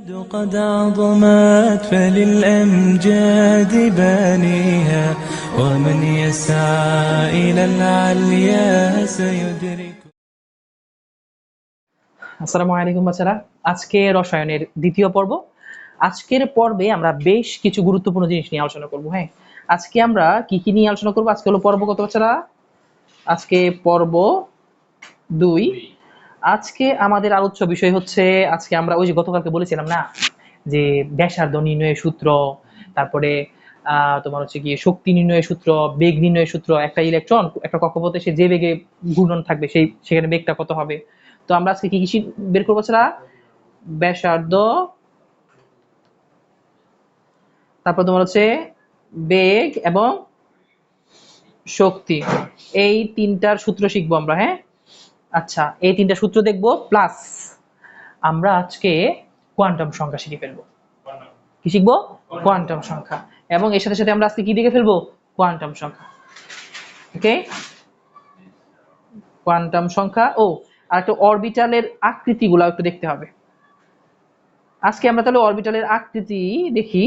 قد عظمت فللأمجاد بانيها ومن يسعى إلى العليا سيدرك। আসসালামু আলাইকুম বাচ্চারা, আজকে রসায়নের দ্বিতীয় পর্ব। আজকের পর্বে আমরা বেশ কিছু গুরুত্বপূর্ণ জিনিস নিয়ে আলোচনা করব। হ্যাঁ, আজকে আমরা কি কি নিয়ে আলোচনা করব? আজকে হলো পর্ব কত বাচ্চারা? আজকে পর্ব 2। আজকে আমাদের আলোচ্য বিষয় হচ্ছে, আজকে আমরা ওই যে গতকালকে বলেছিলাম না যে ব্যাসার্ধ নির্ণয়ের সূত্র, তারপরে তোমার হচ্ছে কি শক্তি নির্ণয়ের সূত্র, বেগ নির্ণয়ের সূত্র। একটা ইলেকট্রন একটা কক্ষপথে সে যে বেগে ঘূর্ণন থাকবে সেখানে বেগটা কত হবে। তো আমরা আজকে কি কি বের করবো ছাড়া? ব্যাসার্ধ, তারপর তোমার হচ্ছে বেগ এবং শক্তি, এই তিনটার সূত্র শিখবো আমরা। হ্যাঁ, আচ্ছা, এই তিনটা সূত্র দেখবো, প্লাস আমরা আজকে কোয়ান্টাম সংখ্যা শিখে ফেলবো। কি শিখবো? কোয়ান্টাম সংখ্যা। এবং এর সাথে সাথে আমরা আজকে কি দেখে ফেলবো? কোয়ান্টাম সংখ্যা। ওকে, কোয়ান্টাম সংখ্যা। ও, আর একটা অরবিটালের আকৃতিগুলো একটু দেখতে হবে। আজকে আমরা তাহলে অরবিটালের আকৃতি দেখি,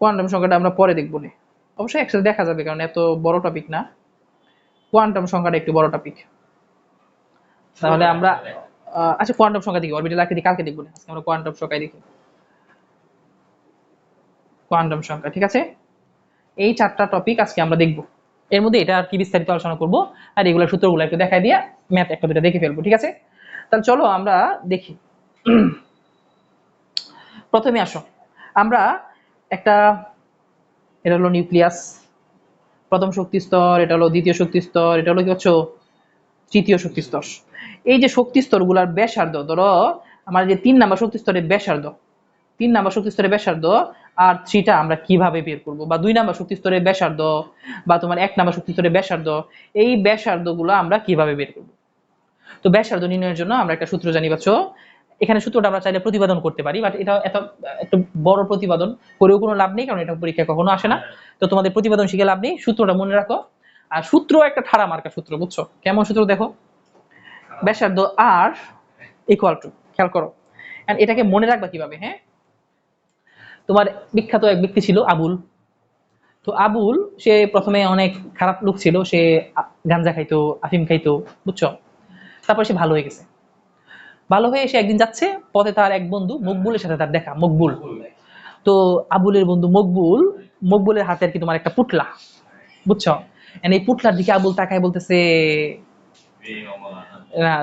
কোয়ান্টাম সংখ্যাটা আমরা পরে দেখবো না, অবশ্যই একসাথে দেখা যাবে কারণ এত বড় টপিক না। কোয়ান্টাম সংখ্যাটা একটু বড় টপিক, তাহলে আমরা আচ্ছা কোয়ান্টাম সংখ্যা দেখি, অরবিটাল আকৃতি কালকে দেখবো না, আজকে আমরা কোয়ান্টাম সংখ্যায় দেখি। কোয়ান্টাম সংখ্যা, ঠিক আছে। এই চারটা টপিক আজকে আমরা দেখবো। এর মধ্যে এটা আর কি বিস্তারিত আলোচনা করবো, আর এগুলোর সূত্রগুলো একটু দেখাই দিয়ে ম্যাথ একটা দুটো দেখে ফেলবো, ঠিক আছে। তাহলে চলো আমরা দেখি। প্রথমে আসো আমরা একটা, এটা হলো নিউক্লিয়াস, প্রথম শক্তি স্তর, এটা হলো দ্বিতীয় শক্তি স্তর, এটা হলো কি হচ্ছে তৃতীয় শক্তি স্তর। এই যে শক্তি স্তরগুলোর ব্যাসার্ধ, ধরো আমার যে 3 নাম্বার শক্তি স্তরের ব্যাসার্ধ, 3 নাম্বার শক্তি স্তরের ব্যাসার্ধ আর 3টা আমরা কিভাবে বের করব, বা 2 নাম্বার শক্তি স্তরের ব্যাসার্ধ, বা তোমার 1 নাম্বার শক্তি স্তরের ব্যাসার্ধ, এই ব্যাসার্ধগুলো আমরা কিভাবে বের করব। তো ব্যাসার্ধ নির্ণয়ের জন্য আমরা একটা সূত্র জানি পাচ্ছ। এখানে সূত্রটা আমরা চাইলে প্রতিপাদন করতে পারি, বাট এটা এত একটা বড় প্রতিপাদন করেও কোনো লাভ নেই, কারণ এটা পরীক্ষায় কখনো আসে না। তো তোমাদের প্রতিপাদন শিখে লাভ নেই, সূত্রটা মনে রাখো। আর সূত্র একটা ঠাড়া মার্কা সূত্র, বুঝছো কেমন সূত্র? দেখো, ব্যাসার্ধ আর ইকুয়াল টু, খেয়াল করো, এন্ড এটাকে মনে রাখবা কিভাবে। হ্যাঁ, তোমার বিখ্যাত এক ব্যক্তি ছিল আবুল। তো আবুল, সে প্রথমে অনেক খারাপ লোক ছিল, সে গাঞ্জা খাইতো, আফিম খাইতো, বুঝছো। তারপর সে ভালো হয়ে গেছে। ভালো হয়ে এসে একদিন যাচ্ছে, পথে তার এক বন্ধু মকবুলের সাথে তার দেখা, মকবুল। তো আবুলের বন্ধু মকবুল, মকবুলের হাতে আর কি তোমার একটা পুটলা, বুঝছো। এই পুটলার দিকে আবুল তাকায় বলতেছে,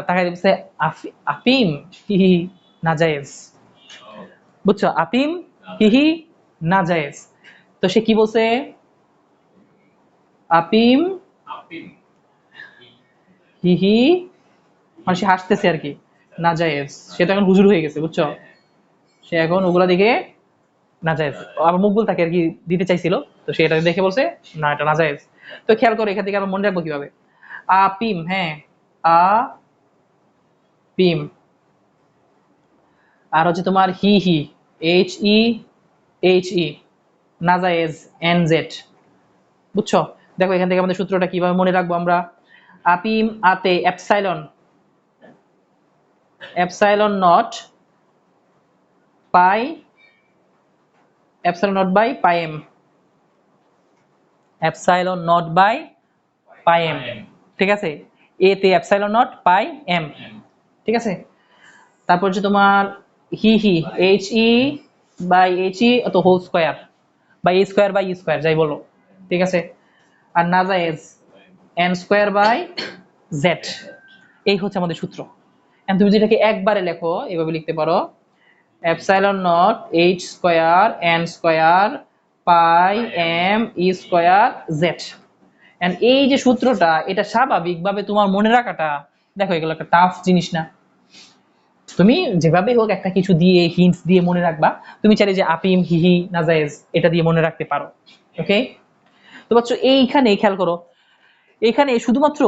তাকায় বলতেছে আফিম হিহি নাজায়েজ, বুঝছো, আফিম হিহি নাজায়েজ। তো সে কি বলছে? আফিম হিহি, মানে সে হাসতেছে আর কি, নাজায়েজ। সে তো এখন হুজুর হয়ে গেছে, বুঝছো, সে এখন ওগুলা দেখে নাজায়েজ। আবার মকবুল তাকে আর কি দিতে চাইছিল, তো সে এটা দেখে বলছে না, এটা নাজায়েজ। তো খেয়াল করো, এখান থেকে আমরা মনে রাখবো কিভাবে। আপিম, হ্যাঁ, আ পিম। আর হচ্ছে তোমার হি হি, এইচ ই এইচ ই, নাজায়েজ এন জেড, বুঝছো। দেখো এখান থেকে আমাদের সূত্রটা কিভাবে মনে রাখবো আমরা। আপিম আতে epsilon, epsilon naught pi, epsilon naught by pi m, epsilon naught by pi m, ঠিক আছে। এ তে এপসাইলন নট পাই এম, ঠিক আছে। তারপর হচ্ছে তোমার হি হি, H E by H E অত whole square, by A square by E square, যাই বলো, ঠিক আছে। আর নাজায়েজ এন স্কয়ার বাই জেড, এই হচ্ছে আমাদের সূত্র। এখন তুমি যেটাকে একবারে লেখো, এভাবে লিখতে পারো, epsilon not h square n square pi m e square z. And এই যে সূত্রটা, এটা স্বাভাবিকভাবে তোমার মনে রাখাটা, দেখো এগুলো একটা টাফ জিনিস না। তুমি যেভাবে হোক একটা কিছু দিয়ে হিন্টস দিয়ে মনে রাখবা। তুমি চাইলে যে আপিম হিহি নাজায়েজ এটা দিয়ে মনে রাখতে পারো। ওকে, তো বাচ্চা এইখানে খেয়াল করো, এখানে শুধুমাত্র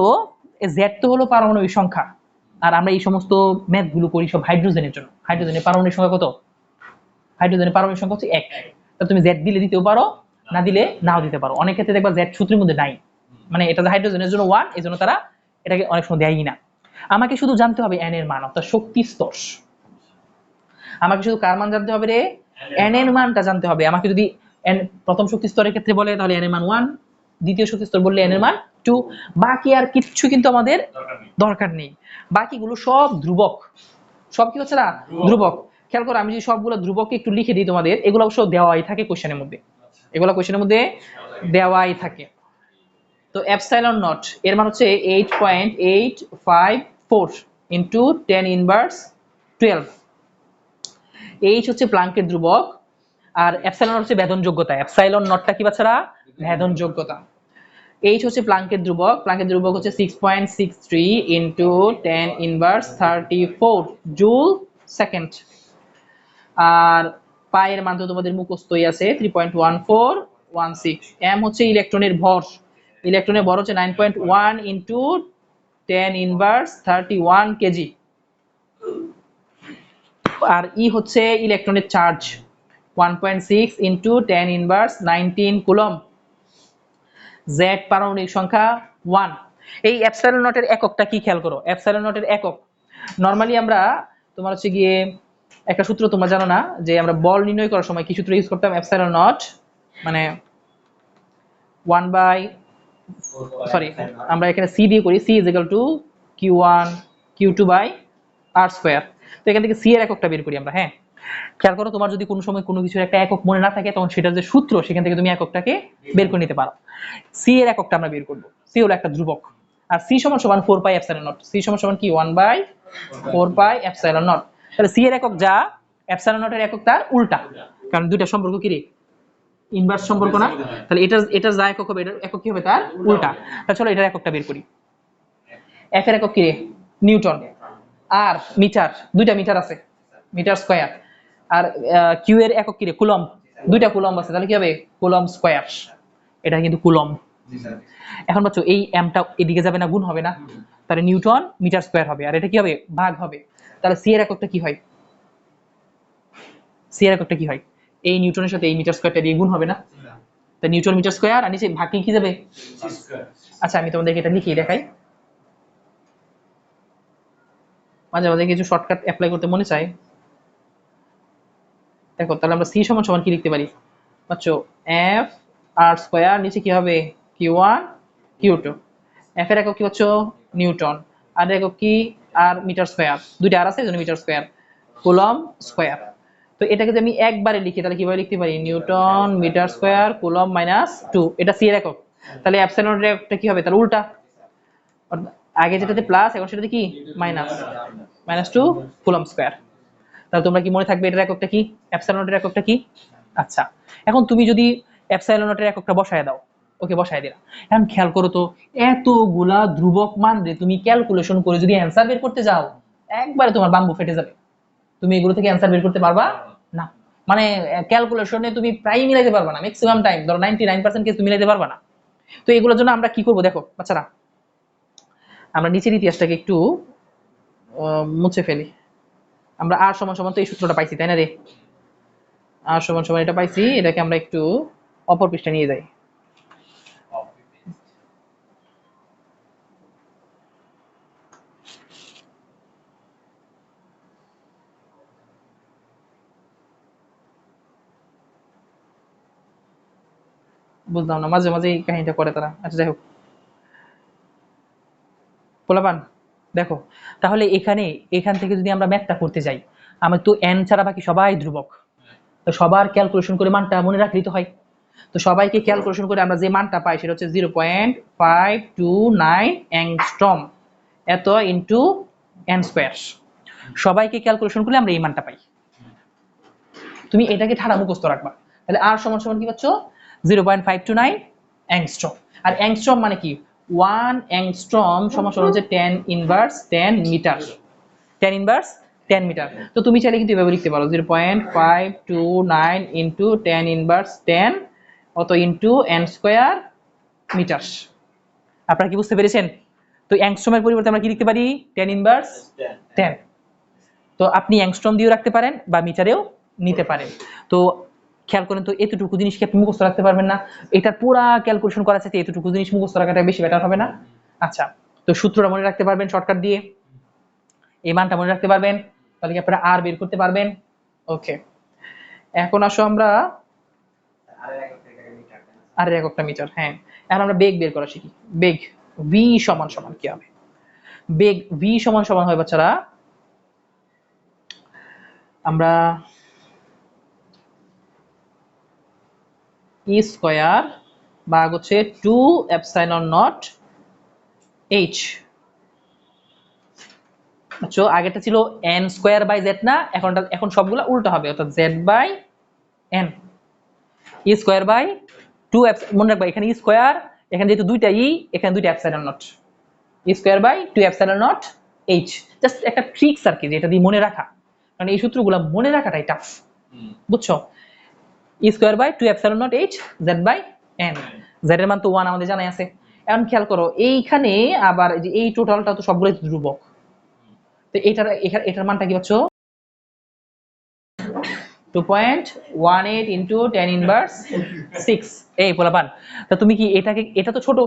জেড তো হলো পারমাণবিক সংখ্যা, আর আমরা এই সমস্ত ম্যাথ গুলো করি সব হাইড্রোজেনের জন্য। হাইড্রোজেনের পারমাণবিক সংখ্যা কত? হাইড্রোজেনের পারমাণবিক সংখ্যা হচ্ছে 1। তো তুমি জেড দিলে দিতেও পারো, না দিলে নাও দিতে পারো। অনেক ক্ষেত্রে দেখবা জেড সূত্রের মধ্যে নাই, মানে এটা হাইড্রোজেনের জন্য 1, এই জন্য তারা এটাকে অনেক সময় দেয়ই না। আমাকে শুধু জানতে হবে এন এর মান, অর্থাৎ শক্তি স্তর। আমাকে শুধু কার মান জানতে হবে রে, n এর মানটা জানতে হবে। আমাকে যদি n প্রথম শক্তি স্তরের ক্ষেত্রে বলে তাহলে n এর মান 1, দ্বিতীয় শক্তি স্তর বললে n এর মান 2। বাকি আর কিচ্ছু কিন্তু আমাদের দরকার নেই, বাকিগুলো সব ধ্রুবক। সব কি হচ্ছে না, ধ্রুবক। খেয়াল করো আমি যদি সবগুলো ধ্রুবককে একটু লিখে দিই তোমাদের, এগুলো অবশ্য দেওয়াই থাকে কোশ্চেনের মধ্যে, এগুলো কোশ্চেনের মধ্যে দেওয়াই থাকে। তো এপসাইলন নট এর মান হচ্ছে 8.854 ইন্টু 10 ইনভার্স 12। এইচ হচ্ছে প্লাঙ্কের ধ্রুবক, আর এপসাইলন হচ্ছে ভেদন যোগ্যতা। এপসাইলন নটটা কি বাচ্চারা, ভেদন যোগ্যতা। এইচ হচ্ছে প্লাঙ্কের ধ্রুবক, প্লাঙ্কের ধ্রুবক হচ্ছে 6.63 ইন্টু 10 ইনভার্স 34 জুল সেকেন্ড। আর পায়ের মান তো তোমাদের মুখস্থই আছে 3.1416। এম হচ্ছে ইলেকট্রনের ভর, ইলেকট্রনের ভর হচ্ছে 9.1 ইন্টু 10 ইনভার্স 31 কেজি। আর ই হচ্ছে ইলেকট্রনের charge 1.6 into 10 inverse 19 coulomb. Z পারমাণবিক সংখ্যা 1। এই এপসাইলন নটের এককটা কি খেয়াল করো, এপসাইলন নটের একক নরমালি আমরা তোমার হচ্ছে গিয়ে একটা সূত্র তোমরা জানো না, যে আমরা বল নির্ণয় করার সময় কি সূত্র ইউজ করতাম, এপসাইলন নট মানে 1 বাই সরি আমরা এখানে সি দিয়ে করি, c is equal to q1 q2 by r square. তো এখান থেকে সি এর এককটা বের করি আমরা। হ্যাঁ খেয়াল করো, তোমার যদি কোনো সময় কোনো কিছুর একটা একক মনে না থাকে তখন সেটার যে সূত্র সেখান থেকে তুমি এককটাকে বের করে নিতে পারো। সি এর এককটা আমরা বের করব, সি হলো একটা ধ্রুবক, আর সি সমান সমান 4 পাই এপসাইলন নট। সি সমান সমান কি 1 বাই 4 পাই এপসাইলন নট। তাহলে সি এর একক যা, এপসাইলন নটের একক তার উল্টা, কারণ দুইটা সম্পর্ক কি রে, ইনভার্স সম্পর্ক না। তাহলে এটা যা একক হবে এটার একক কি হবে তার উল্টা। তাহলে চলো এটার এককটা বের করি। এফ এর একক কি রে, নিউটন। আর মিটার, দুইটা মিটার আছে, মিটার স্কয়ার। আর কিউ এর একক কি রে, কুলম্ব, দুইটা কুলম্ব আছে, তাহলে কি হবে কুলম্ব স্কয়ার। এটা কিন্তু কুলম্ব। এখন বাচ্চা এই এমটা এদিকে যাবে না, গুণ হবে না, তাহলে নিউটন মিটার স্কয়ার হবে, আর এটা কি হবে ভাগ হবে। তাহলে সি এর এককটা কি হয়, সি এর এককটা কি হয়, এই নিউটনের সাথে এই মিটার স্কয়ারটা দিয়ে গুণ হবে না, তো নিউটন মিটার স্কয়ার, আর নিচে ভাগ কি যাবে। আচ্ছা আমি তোমাদেরকে এটা লিখিয়ে দেখাই, মাঝে মাঝে কিছু শর্টকাট অ্যাপ্লাই করতে মনে চায়। দেখো তাহলে আমরা সি সমান সমান কি লিখতে পারি বাচ্চো, এফ আর স্কয়ার, নিচে কি হবে q1 q2। এফ এর একক কি হচ্ছে নিউটন, আর একক কি আর মিটার স্কয়ার, দুইটা আর আছে এজন্য মিটার স্কয়ার, কুলম্ব স্কয়ার। তো এটাকে যদি আমি একবারে লিখি তাহলে কিভাবে লিখতে পারি, newton metre square coulomb minus 2, এটা সি এর একক। তাহলে এপসাইলন এর এককটা কি হবে তার উল্টা, আগে যেটাতে প্লাস এখন সেটাতে কি মাইনাস, -2 কুলম্ব স্কয়ার। তাহলে তোমরা কি মনে থাকবে এটার এককটা কি, এপসাইলন নটের এককটা কি। আচ্ছা এখন তুমি যদি এপসাইলন নটের এককটা বসায় দাও, ওকে বসায় দিলা। এখন খেয়াল করো তো, এতগুলা ধ্রুবক মান রে তুমি ক্যালকুলেশন করে যদি অ্যানসার বের করতে যাও, একবারে তোমার বাম্বু ফেটে যাবে, তুমি এগুলো থেকে অ্যানসার বের করতে পারবা না। মানে ক্যালকুলেশনে তুমি প্রায় মিলাইতে পারবা না, ম্যাক্সিমাম টাইম ধরো 99% কেস তুমি মিলাইতে পারবা না। তো এগুলোর জন্য আমরা কি করব দেখো বাচ্চারা, আমরা নিচের ইতিহাসটাকে একটু মুছে ফেলি। আমরা আর সমান সমান তো এই সূত্রটা পাইছি তাই না রে, আর সমান সমান এটা পাইছি, এটাকে আমরা একটু অপর পৃষ্ঠা নিয়ে যাই। বুঝলাম না, মাঝে মাঝে এই কাহিনীটা করে তারা। আচ্ছা যাই হোক, পোলাপান দেখো, তাহলে এখান থেকে যদি আমরা ম্যাথটা করতে যাই, আমার তো এন ছাড়া বাকি সবাই ধ্রুবক, তো সবার ক্যালকুলেশন করে মানটা মনে রাখলেই তো হয়। তো সবাইকে ক্যালকুলেশন করে আমরা যে মানটা পাই সেটা হচ্ছে 0.529 অ্যাংস্ট্রম, এত ইন্টু এন স্কয়ার। সবাইকে ক্যালকুলেশন করলে আমরা এই মানটা পাই। তুমি এটাকে ঠাড়া মুখস্থ রাখবা, তাহলে আর সমান সমান কি পাচ্ছ 0.529 অ্যাংস্ট্রম। আর অ্যাংস্ট্রম মানে কি, 1 অ্যাংস্ট্রম সমান সমান হচ্ছে 10 ইনভার্স 10 মিটার, 10 ইনভার্স 10 মিটার। তো তুমি চাইলে কিন্তু এভাবে লিখতে পারো 0.529 ইন্টু 10 ইনভার্স 10 অত ইন্টু এন স্কয়ার মিটার। আপনারা কি বুঝতে পেরেছেন? তো অ্যাংস্ট্রমের পরিবর্তে আমরা কি লিখতে পারি 10 ইনভার্স 10। তো আপনি অ্যাংস্ট্রম দিয়েও রাখতে পারেন বা মিটারেও নিতে পারেন। তো খেয়াল করেন তো, এতটুকু জিনিস কি আপনি মুখস্থ রাখতে পারবেন না? এটা পুরা ক্যালকুলেশন করা চাইতে এতটুকু জিনিস মুখস্থ রাখাটা বেশি বেটার হবে না? আচ্ছা তো সূত্রটা মনে রাখতে পারবেন শর্টকাট দিয়ে, এই মানটা মনে রাখতে পারবেন, তাহলে কি আপনারা আর বের করতে পারবেন। ওকে, এখন আসো আমরা আর এককটা মিটার। হ্যাঁ, এখন আমরা বেগ বের করা শিখি। বেগ ভি সমান সমান কি হবে? বেগ ভি সমান সমান হয় বাচ্চারা, আমরা ই স্কয়ার ভাগ হচ্ছে 2 এপসাইলন নট এইচ। আচ্ছা, আগেরটা ছিল এন স্কয়ার বাই জেড না, এখন সবগুলো উল্টো হবে, অর্থাৎ z by n. E square by 2 মনে রাখবা এখানে ই স্কয়ার, এখানে যেহেতু দুইটা ই, এখানে দুইটা epsilon naught, e square by 2 epsilon not h. Just একটা ট্রিক্স আর কি, যেটা দিয়ে মনে রাখা, কারণ এই সূত্রগুলো মনে রাখাটাই টাফ, বুঝছো? E square by 2 epsilon not H Z by N. জেড এর মান তো 1 আমাদের জানাই আছে। এখন খেয়াল করো এইখানে আবার যে এই টোটালটা তো সবগুলোই ধ্রুবক, তো এটার মানটা কি পাচ্ছো? 2.18 ইন্টু 10 ইনভার্স 6। এই পোলাপান, তা তুমি কি এটা তো ছোট,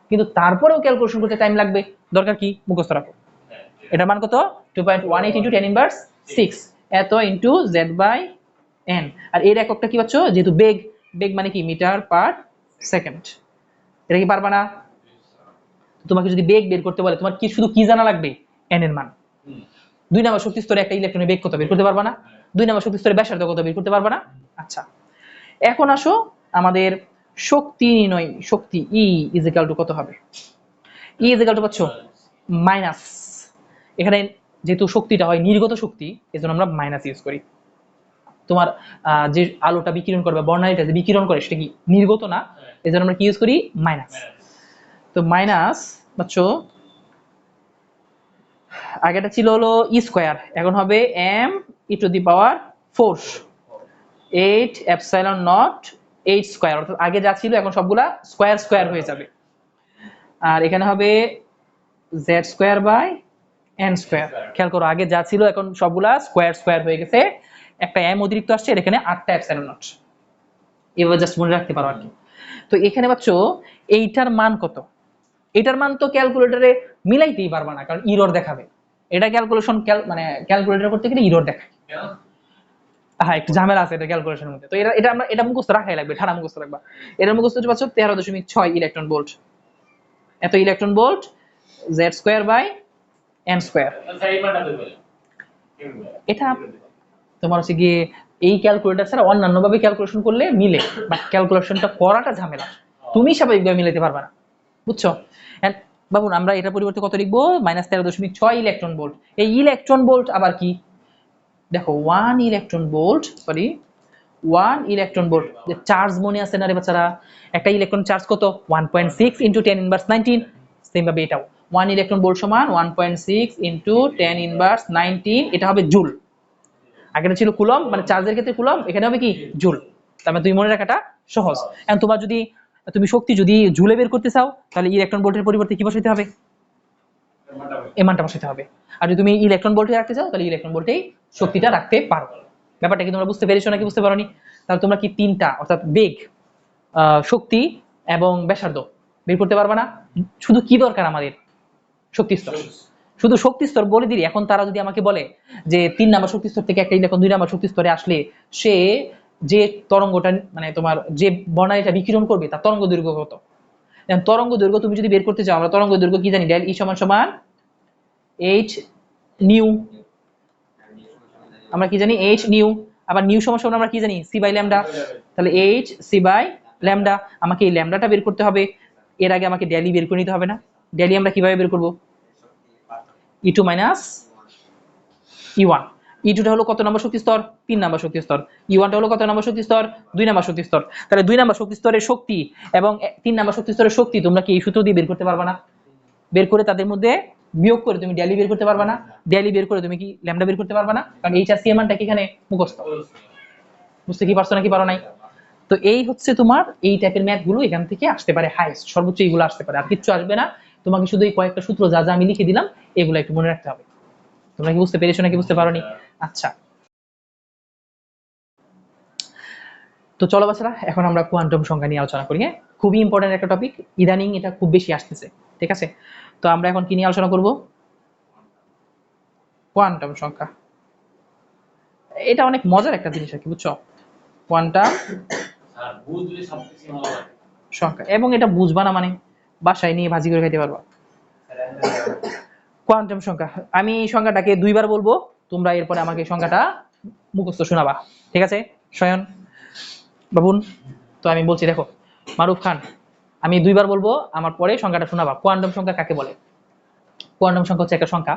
কিন্তু তারপরেও ক্যালকুলেশন করতে টাইম লাগবে, দরকার কি মুখস্থ রাখো। এটার মান কত? 2.18 ইন্টু 10 ইনভার্স 6 এত ইন্টু জেড বাই এন। আর এর এককটা কি পাচ্ছ? যেহেতু বেগ, বেগ মানে কি মিটার পার সেকেন্ড। এটা কি পারবা না? তোমাকে যদি বেগ বের করতে বলে, তোমার কি শুধু কি জানা লাগবে? এন এর মান। 2 নম্বর শক্তি স্তরে একটা ইলেকট্রনের বেগ কত বের করতে পারবা না? 2 নম্বর শক্তি স্তরে ব্যাসার্ধ কত বের করতে পারবা না? আচ্ছা, এখন আসো আমাদের শক্তি নির্ণয়। শক্তি ই ইজ ইকুয়াল টু কত হবে? ই ইজ ইকুয়াল টু পাচ্ছ মাইনাস, এখানে যেহেতু শক্তিটা হয় নির্গত শক্তি, এজন্য আমরা মাইনাস ইউজ করি। তোমার যে আলোটা বিকিরণ করবে, বর্ণালীটা যে বিকিরণ করে সেটা কি নির্গত না, এজন্য আমরা কি ইউজ করি? মাইনাস। তো মাইনাস পাচ্ছ, আগেটা ছিল হলো ই স্কয়ার, এখন হবে m e to the power 4 8 epsilon not h square, অর্থাৎ আগে যা ছিল এখন সবগুলা স্কয়ার স্কয়ার হয়ে যাবে। আর এখানে হবে z square by n square. খেয়াল করো আগে যা ছিল এখন সবগুলা স্কয়ার স্কয়ার হয়ে গেছে, একটা এম অতিরিক্ত আসছে, আর এখানে 8টা এপসাইলন নট। এভাবে জাস্ট মনে রাখতে পারো আর কি। তো এখানে পাচ্ছ এইটার মান কত? এটার মান তো ক্যালকুলেটরে মিলাইতেই পারবা না, কারণ ইরর দেখাবে। এটা ক্যালকুলেশন মানে ক্যালকুলেটর করতে গেলে ইরর দেখায়। হ্যাঁ, একটু ঝামেলা আছে এটা ক্যালকুলেশনের মধ্যে। তো এটা মুখস্থ রাখাই লাগবে, ঠাড়া মুখস্থ রাখবা। এটার মুখস্থ হচ্ছে পাচ্ছ 13.6 ইলেকট্রন ভোল্ট। এত electron volt z square by n square. এটা তোমার হচ্ছে গিয়ে এই ক্যালকুলেটর ছাড়া অন্যান্য ভাবে ক্যালকুলেশন করলে মিলে, বাট ক্যালকুলেশনটা করাটা ঝামেলা, তুমি স্বাভাবিকভাবে মিলাতে পারবে না, বুঝছো? এন্ড বাবুন, আমরা এটা পরিবর্তে কত লিখবো? -13.6 ইলেকট্রন ভোল্ট। এই ইলেকট্রন ভোল্ট আবার কি? দেখো 1 electron volt, sorry 1 electron volt যে চার্জ মনে আছে না রে বাচ্চারা? একটা ইলেকট্রন চার্জ কত? 1.6 ইনটু 10 ইনভার্স 19। সেম ভাবে এটাও 1 ইলেকট্রন ভোল্ট সমান 1.6 ইনটু 10 ইনভার্স 19, এটা হবে জুল। আগেটা ছিল কুলম, মানে চার্জের ক্ষেত্রে কুলম, এখানে হবে কি জুল। তার মানে তুমি মনে রাখাটা সহজ। এখন তোমার যদি তুমি শক্তি যদি জুলে বের করতে চাও, তাহলে ইলেকট্রন ভোল্টের পরিবর্তে কি বসাইতে হবে? এ মানটা বসাইতে হবে। আর যদি তুমি ইলেকট্রন ভোল্টে রাখতে চাও, তাহলে ইলেকট্রন ভোল্টেই শক্তিটা রাখতে পারো। ব্যাপারটা কি তোমরা বুঝতে পেরেছো নাকি বুঝতে পারোনি? তাহলে তোমরা কি তিনটা, অর্থাৎ বেগ, শক্তি এবং ব্যাসার্ধ বের করতে পারবা না? শুধু কি দরকার আমাদের? শক্তি স্তর। শুধু শক্তি স্তর বলে দিই। এখন তারা যদি আমাকে বলে যে 3 নাম্বার শক্তি স্তর থেকে একটা ইলেকট্রন 2 নাম্বার শক্তি স্তরে আসলে সে যে তরঙ্গটা, মানে তোমার যে বর্ণালীটা বিকিরণ করবে তার তরঙ্গ দৈর্ঘ্য কত? এখন তরঙ্গ দৈর্ঘ্য তুমি যদি বের করতে চাও, আমরা তরঙ্গ দৈর্ঘ্য কি জানি? ডেল ই সমান সমান এইচ নিউ। আমরা কি জানি? H new. আবার নিউ সমান সমান আমরা কি জানি? C by lambda. তাহলে এইচ সি বাই ল্যামডা। আমাকে এই ল্যামডাটা বের করতে হবে। এর আগে আমাকে ডেলি বের করে নিতে হবে না? ডেলি আমরা কিভাবে বের করব? ই2 মাইনাস ই1। ই2টা হলো কত নম্বর শক্তি স্তর? 3 নম্বর শক্তি স্তর। ই1টা হলো কত নম্বর শক্তি স্তর? 2 নম্বর শক্তি স্তর। তাহলে 2 নম্বর শক্তি স্তরের শক্তি এবং 3 নম্বর শক্তি স্তরের শক্তি তোমরা কি এই সূত্র দিয়ে বের করতে পারবা না? বের করে তাদের মধ্যে বিয়োগ করে তুমি ডেলি বের করতে পারবা না? ডেলি বের করে তুমি কি ল্যামডা বের করতে পারবা না? কারণ এইচ আর সি এর মানটা কি এখানে মুখস্থ। বুঝতে কি পারছো নাকি পারো নাই? তো এই হচ্ছে তোমার এই টাইপের ম্যাথ গুলো এখান থেকে আসতে পারে, হাইস্ট সর্বোচ্চ এইগুলো আসতে পারে, আর কিচ্ছু আসবে না। তোমাকে শুধু এই কয়েকটা সূত্র যা যা আমি লিখে দিলাম এগুলো একটু মনে রাখতে হবে। তোমরা কি বুঝতে পেরেছো নাকি বুঝতে পারোনি? আচ্ছা, তো চলো বাচ্চারা, এখন আমরা কোয়ান্টাম সংখ্যা নিয়ে আলোচনা করি। হ্যাঁ, খুবই ইম্পর্টেন্ট একটা টপিক, ইদানিং এটা খুব বেশি আসতেছে। ঠিক আছে, তো আমরা এখন কি নিয়ে আলোচনা করব? কোয়ান্টাম সংখ্যা। এটা অনেক মজার একটা জিনিস আর কি, বুঝছো? কোয়ান্টাম সংখ্যা, এবং এটা বুঝবা না মানে বাসায় নিয়ে ভাজি করে খাইতে পারবা। কোয়ান্টাম সংখ্যা, আমি সংখ্যাটাকে দুইবার বলবো, তোমরা এরপরে আমাকে সংখ্যাটা মুখস্থ শোনাবা, ঠিক আছে? শয়ন, বাবুন, তো আমি বলছি, দেখো মারুফ খান, আমি দুইবার বলবো, আমার পরে সংখ্যাটা শোনাবা। কোয়ান্টাম সংখ্যা কাকে বলে? কোয়ান্টাম সংখ্যা হচ্ছে একটা সংখ্যা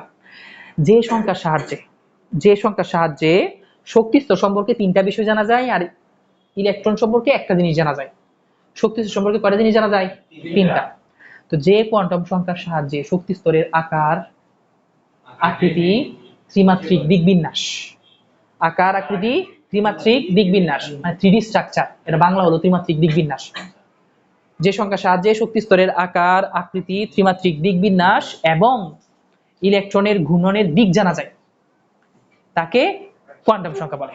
যে সংখ্যার সাহায্যে শক্তি স্তর সম্পর্কে তিনটা বিষয় জানা যায়, আর ইলেকট্রন সম্পর্কে একটা জিনিস জানা যায়। শক্তি স্তর সম্পর্কে কয়টা জিনিস জানা যায়? তিনটা। তো যে কোয়ান্টাম সংখ্যার সাহায্যে শক্তি স্তরের আকার, আকৃতি, ত্রিমাত্রিক দিকবিন্যাস, আকার, আকৃতি, ত্রিমাত্রিক দিকবিন্যাস, মানে 3D স্ট্রাকচার, এটা বাংলা হলো ত্রিমাত্রিক দিকবিন্যাস। যে সংখ্যার সাহায্যে শক্তি স্তরের আকার, আকৃতি, ত্রিমাত্রিক দিকবিন্যাস এবং ইলেকট্রনের ঘূর্ণনের দিক জানা যায়, তাকে কোয়ান্টাম সংখ্যা বলে।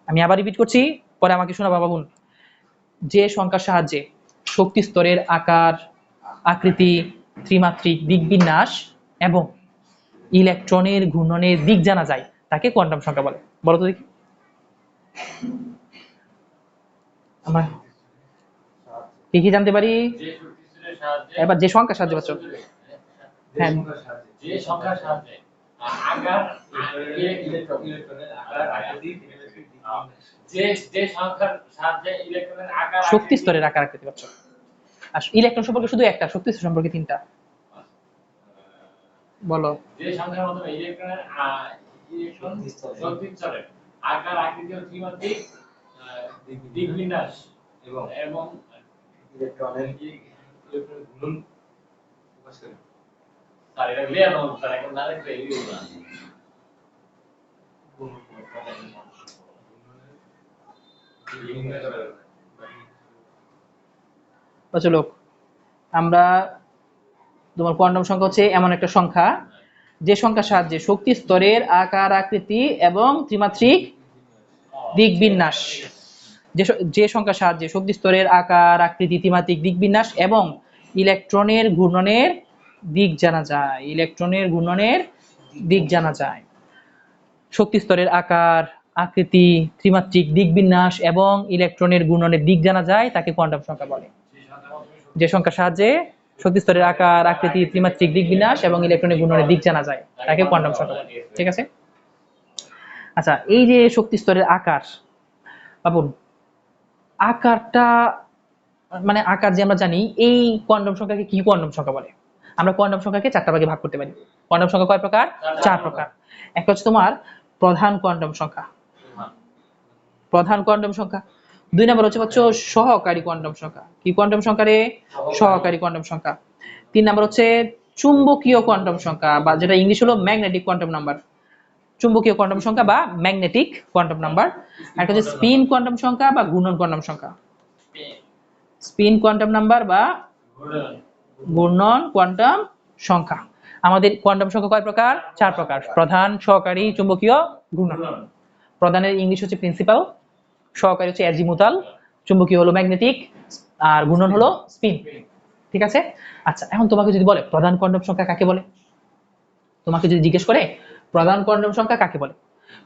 আমি আবার রিপিট করছি, পরে আমাকে শোনাবা বাবুন। যে সংখ্যার সাহায্যে শক্তি স্তরের আকার, আকৃতি, ত্রিমাত্রিক দিকবিন্যাস এবং ইলেকট্রনের ঘূর্ণনের দিক জানা যায়, তাকে কোয়ান্টাম সংখ্যা বলে। বলো তো দেখি। আমরা কি কি জানতে পারি? এবার যে সংখ্যার সাহায্যে, পাচ্ছ? হ্যাঁ, যে সংখ্যার সাহায্যে আকার, ইলেকট্রনের আকার, আকৃতি, যে সংখ্যার সাহায্যে ইলেকট্রনের আকার, শক্তি স্তরের আকার, আকৃতি, পাচ্ছ? আর ইলেকট্রন সম্পর্কে শুধু একটা, শক্তি স্তর সম্পর্কে তিনটা। বলো। যে সংখ্যার মাধ্যমে ইলেকট্রন শক্তি স্তরের আকার, আকৃতি ও ত্রিমাত্রিক দিকবিন্যাস এবং ইলেকট্রনের ঘূর্ণন প্রকাশ করে। স্যার এটা ক্লিয়ার নয় স্যার, এখন না দেখলে এই না। চলো, আমরা, তোমার কোয়ান্টাম সংখ্যা হচ্ছে এমন একটা সংখ্যা যে সংখ্যার সাহায্যে শক্তি স্তরের আকার, আকৃতি এবং ত্রিমাত্রিক দিকবিন্যাস, যে সংখ্যার সাহায্যে শক্তি স্তরের আকার, আকৃতি, ত্রিমাত্রিক দিকবিন্যাস এবং ইলেকট্রনের ঘূর্ণনের দিক জানা যায়, ইলেকট্রনের ঘূর্ণনের দিক জানা যায়। শক্তি স্তরের আকার, আকৃতি, ত্রিমাত্রিক দিকবিন্যাস এবং ইলেকট্রনের ঘূর্ণনের দিক জানা যায়, তাকে কোয়ান্টাম সংখ্যা বলে। যে সংখ্যার সাহায্যে শক্তি স্তরের আকার, আকৃতি, ত্রিমাত্রিক দিকবিন্যাস এবং ইলেকট্রনের ঘূর্ণনের দিক জানা যায়, তাকে কোয়ান্টাম সংখ্যা বলে। ঠিক আছে? আচ্ছা, এই যে শক্তি স্তরের আকার, বাবুন, আকারটা মানে আকার যে আমরা জানি, এই কোয়ান্টাম সংখ্যাকে কি কোয়ান্টাম সংখ্যা বলে? আমরা কোয়ান্টাম সংখ্যাকে চারটা ভাগে ভাগ করতে পারি। কোয়ান্টাম সংখ্যা কয় প্রকার? 4 প্রকার। একটা হচ্ছে তোমার প্রধান কোয়ান্টাম সংখ্যা, প্রধান কোয়ান্টাম সংখ্যা। 2 নম্বর হচ্ছে সহকারী কোয়ান্টাম সংখ্যা। কি কোয়ান্টাম সংখ্যা রে? সহকারী কোয়ান্টাম সংখ্যা। 3 নম্বর হচ্ছে চুম্বকীয় কোয়ান্টাম সংখ্যা, বা যেটা ইংলিশ হলো ম্যাগনেটিক কোয়ান্টাম নাম্বার, চুম্বকীয় কোয়ান্টাম সংখ্যা বা ম্যাগনেটিক কোয়ান্টাম নাম্বার। একটা হচ্ছে স্পিন কোয়ান্টাম সংখ্যা বা ঘূর্ণন কোয়ান্টাম সংখ্যা, স্পিন কোয়ান্টাম নাম্বার বা ঘূর্ণন কোয়ান্টাম সংখ্যা। আমাদের কোয়ান্টাম সংখ্যা কয় প্রকার? 4 প্রকার: প্রধান, সহকারী, চুম্বকীয়, ঘূর্ণন। প্রধানের ইংলিশ হচ্ছে প্রিন্সিপাল, সহকারী হচ্ছে অ্যাজিমুথাল, চুম্বকীয় হলো ম্যাগনেটিক, আর ঘূর্ণন হলো স্পিন। ঠিক আছে? আচ্ছা, এখন তোমাকে যদি বলে প্রধান কোয়ান্টাম সংখ্যা কাকে বলে, তোমাকে যদি জিজ্ঞেস করে প্রধান কোয়ান্টাম সংখ্যা কাকে বলে,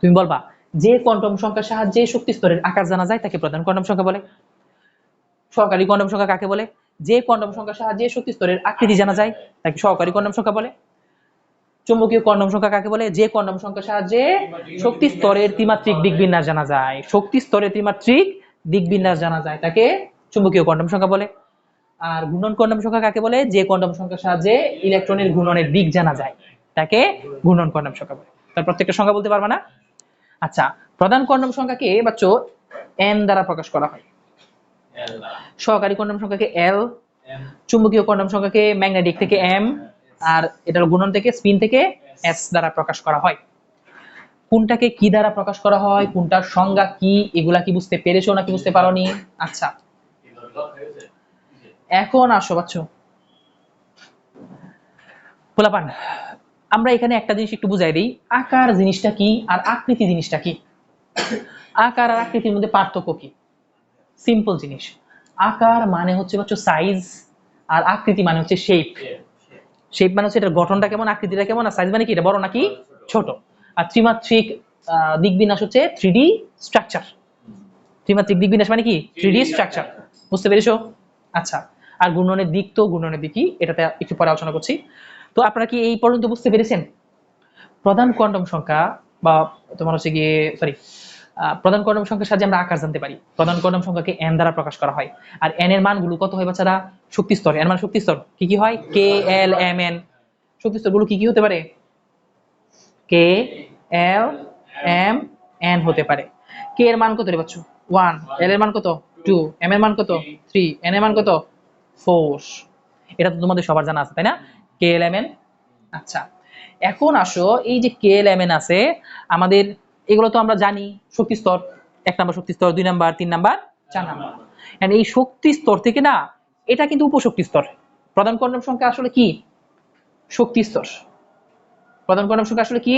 তুমি বলবা যে কোয়ান্টাম সংখ্যার সাহায্যে শক্তি স্তরের আকার জানা যায় তাকে প্রধান কোয়ান্টাম সংখ্যা বলে। সহকারী কোয়ান্টাম সংখ্যা কাকে বলে? যে কোয়ান্টাম সংখ্যার সাহায্যে শক্তি স্তরের আকৃতি জানা যায় তাকে সহকারী কোয়ান্টাম সংখ্যা বলে। চুম্বকীয় কোয়ান্টাম সংখ্যা কাকে বলে? যে কোয়ান্টাম সংখ্যার সাহায্যে শক্তি স্তরের ত্রিমাত্রিক দিকবিন্যাস জানা যায়, শক্তি স্তরের ত্রিমাত্রিক দিকবিন্যাস জানা যায়, তাকে চুম্বকীয় কোয়ান্টাম সংখ্যা বলে। আর ঘূর্ণন কোয়ান্টাম সংখ্যা কাকে বলে? যে কোয়ান্টাম সংখ্যার সাহায্যে ইলেকট্রনের ঘূর্ণনের দিক জানা যায়, তাকে ঘূর্ণন কোয়ান্টাম সংখ্যা বলে। তার প্রত্যেকটা সংখ্যা বলতে পারবা না? আচ্ছা, প্রধান কোয়ান্টাম সংখ্যাকে বাচ্চো n দ্বারা প্রকাশ করা হয়, সহকারী কোয়ান্টাম সংখ্যাকে l, চুম্বকীয় কোয়ান্টাম সংখ্যাকে ম্যাগনেটিক থেকে m, আর এটার ঘূর্ণন থেকে স্পিন থেকে s দ্বারা প্রকাশ করা হয়। কোনটাকে কি দ্বারা প্রকাশ করা হয়, কোনটার সংজ্ঞা কি, এগুলা কি বুঝতে পেরেছো নাকি বুঝতে পারোনি? আচ্ছা, এখন আসো বাচ্চো পোলাপান, আমরা এখানে একটা জিনিস একটু বুঝাই দিই, আকার জিনিসটা কি আর আকৃতি জিনিসটা কি। আকার আর আকৃতির মধ্যে পার্থক্য কি? সিম্পল জিনিস, আকার মানে হচ্ছে সাইজ, আর আকৃতি মানে হচ্ছে শেপ। শেপ মানে হচ্ছে এটার গঠনটা কেমন, আকৃতিটা কেমন, আর সাইজ মানে কি এটা বড় নাকি ছোট। আর ত্রিমাত্রিক দিকবিন্যাস হচ্ছে 3D স্ট্রাকচার। ত্রিমাত্রিক দিকবিন্যাস মানে কি 3D স্ট্রাকচার, বুঝতে পেরেছো? আচ্ছা, আর ঘূর্ণনের দিক তো ঘূর্ণনের দিকই, এটাতে একটু পরে আলোচনা করছি। তো আপনারা কি এই পর্যন্ত বুঝতে পেরেছেন? প্রধান কোয়ান্টাম সংখ্যা বা তোমার হচ্ছে গিয়ে প্রধান কোয়ান্টাম সংখ্যার সাহায্যে আমরা আকার জানতে পারি। প্রধান কোয়ান্টাম সংখ্যাকে n দ্বারা প্রকাশ করা হয়। আর n এর মানগুলো কত হয় বাচ্চারা? শক্তি স্তর। n মানে শক্তি স্তর কি কি হয়? k l m n। শক্তি স্তরগুলো কি কি হতে পারে? k l m n হতে পারে। k এর মান কত রে বাচ্চু? 1, l এর মান কত? 2, m এর মান কত? 3, n এর মান কত? 4। এটা তো তোমাদের সবার জানা আছে তাই না? k l m n। আচ্ছা, এখন আসো এই যে কে এল এম এন আছে আমাদের, এগুলো তো আমরা জানি শক্তি স্তর, 1 নাম্বার শক্তি স্তর, 2 নাম্বার, 3 নাম্বার, 4 নাম্বার। এন্ড এই শক্তি স্তর থেকে না, এটা কিন্তু উপশক্তি স্তর। প্রধান কোয়ান্টাম সংখ্যা আসলে কি? শক্তি স্তর। প্রধান কোয়ান্টাম সংখ্যা আসলে কি?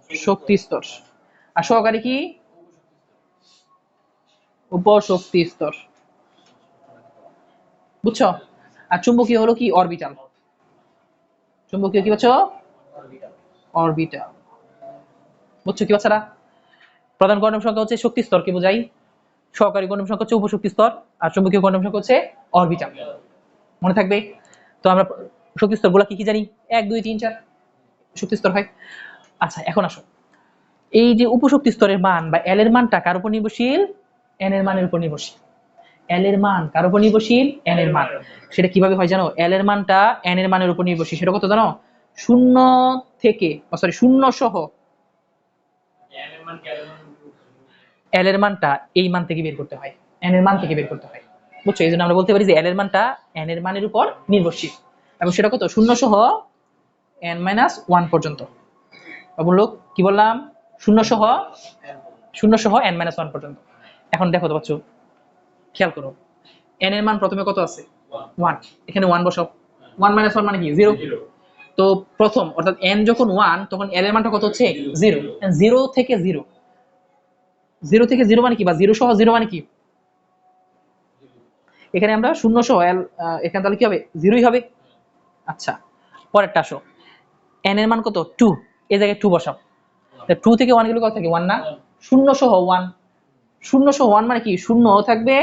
শক্তি স্তর। আর সহকারী কি? উপশক্তি স্তর, বুঝছো? আর চুম্বকীয় হলো কি? অরবিটাল। চুম্বকীয় কি বলছো? অরবিটাল, বুঝছো কি বাচ্চারা? প্রধান কোয়ান্টাম সংখ্যা হচ্ছে শক্তি স্তরকে বোঝাই, সহকারী কোয়ান্টাম সংখ্যা হচ্ছে উপশক্তি স্তর, আর চুম্বকীয় কোয়ান্টাম সংখ্যা হচ্ছে অরবিটাল। মনে থাকবে? তো আমরা শক্তি স্তরগুলো কি কি জানি? 1 2 3 4 শক্তি স্তর হয়। আচ্ছা, এখন আসো এই যে উপশক্তি স্তরের মান বা এল এর মানটা কার উপর নির্ভরশীল? এন এর মানের উপর নির্ভরশীল। এল এর মান কার উপর নির্ভরশীল? এন এর মান। সেটা কিভাবে হয় জানো? এল এর মানটা এন এর মানের উপর নির্ভরশীল। সেটা কত জানো? 0 থেকে, সরি 0 সহ এল এর মানটা এই মান থেকে বের করতে হয়, এন এর মান থেকে বের করতে হয়, বুঝছো? এই জন্য আমরা বলতে পারি যে এল এর মানটা এন এর মানের উপর নির্ভরশীল। এবং সেটা কত? 0 সহ n-1 পর্যন্ত। বললো কি বললাম? 0 সহ n-1 পর্যন্ত। এখন দেখো তো বাচ্চু, খেয়াল করো, n এর মান প্রথমে কত আছে? 1। এখানে 1 বসাও। 1 - 1 মানে কি? 0। তো প্রথম অর্থাৎ n যখন 1 তখন l এর মানটা কত হচ্ছে? 0। 0 থেকে 0, 0 থেকে 0 মানে কি? বা 0 সহ 0 মানে কি? এখানে আমরা 0 সহ l, এখানে তাহলে কি হবে? 0ই হবে। আচ্ছা, পরেরটা আসো, n এর মান কত? 2। এই জায়গায় 2 বসাও। 2 থেকে 1 গেলে কত থাকে? 1 না? 0 সহ 1, 0 সহ 1 মানে কি? 0 ও থাকবে